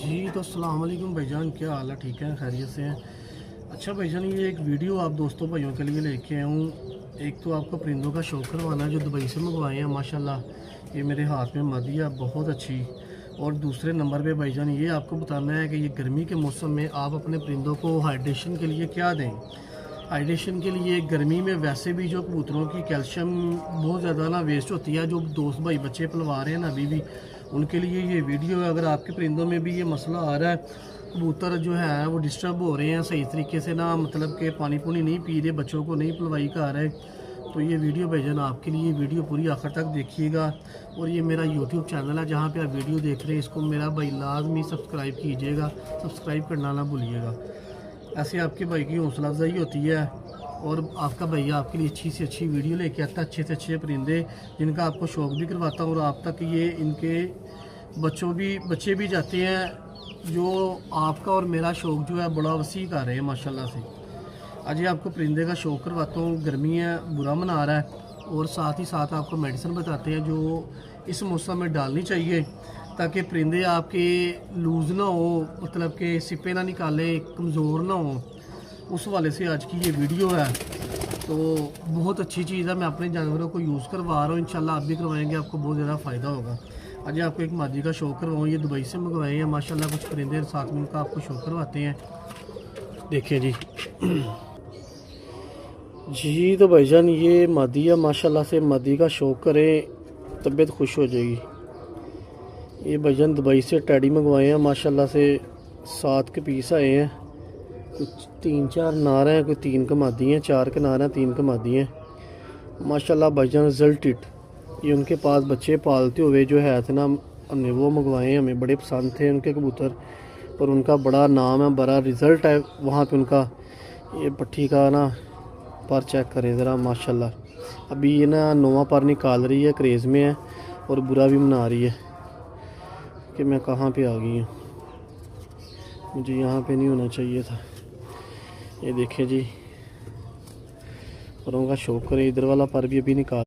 जी तो अस्सलाम वालेकुम भाईजान, क्या हाल है? ठीक है, खैरियत से हैं? अच्छा भाईजान, ये एक वीडियो आप दोस्तों भाइयों के लिए लेके आया हूँ। एक तो आपको परिंदों का शौक करवाना है जो दुबई से मंगवाए हैं माशाल्लाह। ये मेरे हाथ में मदिया बहुत अच्छी। और दूसरे नंबर पे भाईजान ये आपको बताना है कि ये गर्मी के मौसम में आप अपने परिंदों को हाइड्रेशन के लिए क्या दें। हाइड्रेशन के लिए गर्मी में वैसे भी जो कबूतरों की कैल्शियम बहुत ज़्यादा ना वेस्ट होती है, जो दोस्त भाई बच्चे पलवा रहे हैं ना अभी भी, उनके लिए ये वीडियो है। अगर आपके परिंदों में भी ये मसला आ रहा है, कबूतर जो है वो डिस्टर्ब हो रहे हैं सही तरीके से ना, मतलब कि पानी पुनी नहीं पी रहे, बच्चों को नहीं पलवाई कर रहे, तो ये वीडियो भाईजान आपके लिए। वीडियो पूरी आखिर तक देखिएगा। और ये मेरा यूट्यूब चैनल है जहाँ पे आप वीडियो देख रहे हैं, इसको मेरा भाई लाजमी सब्सक्राइब कीजिएगा, सब्सक्राइब करना ना भूलिएगा। ऐसे आपके भाई की हौसला अफजाई होती है और आपका भैया आपके लिए अच्छी से अच्छी वीडियो लेके आता है, अच्छे से अच्छे परिंदे जिनका आपको शौक़ भी करवाता हूँ और आप तक ये इनके बच्चे भी जाते हैं, जो आपका और मेरा शौक़ जो है बड़ा वसी कर रहे हैं माशाल्लाह से। आज ये आपको परिंदे का शौक़ करवाता हूँ। गर्मी है, बुरा मना रहा है, और साथ ही साथ आपको मेडिसिन बताते हैं जो इस मौसम में डालनी चाहिए ताकि परिंदे आपके लूज़ ना हो, मतलब कि सिपे ना निकाले, कमज़ोर ना हो। उस वाले से आज की ये वीडियो है। तो बहुत अच्छी चीज़ है, मैं अपने जानवरों को यूज़ करवा रहा हूँ, इंशाल्लाह आप भी करवाएंगे, आपको बहुत ज़्यादा फ़ायदा होगा। आज आपको एक मादी का शौक़ करवाऊँ, ये दुबई से मंगवाए हैं माशाल्लाह। कुछ परिंदे साथ में उनका आपको शौक़ करवाते हैं, देखिए जी। जी तो भाईजान ये मादी है माशाल्लाह से, मादी का शौक़ करें तबीयत खुश हो जाएगी। ये भाईजान दुबई से टैडी मंगवाए हैं माशाल्लाह से, 7 के पीस आए हैं। कुछ 3-4 नार हैं, कोई 3 का मादी हैं, 4 के नार हैं, 3 का मादी हैं माशाल्लाह भाईजान। रिजल्ट इट, ये उनके पास बच्चे पालते हुए जो है थे ना, हमने वो मंगवाए हैं, हमें बड़े पसंद थे उनके कबूतर और उनका बड़ा नाम है, बड़ा रिज़ल्ट है वहाँ पे उनका। ये पट्टी का ना पर चेक करें ज़रा माशाल्लाह। अभी ये ना 9वां पर निकाल रही है, क्रेज़ में है और बुरा भी मना रही है कि मैं कहाँ पे आ गई हूँ, मुझे यहाँ पे नहीं होना चाहिए था। ये देखें जी, परों का शौक़ करें, इधर वाला पर भी अभी निकाल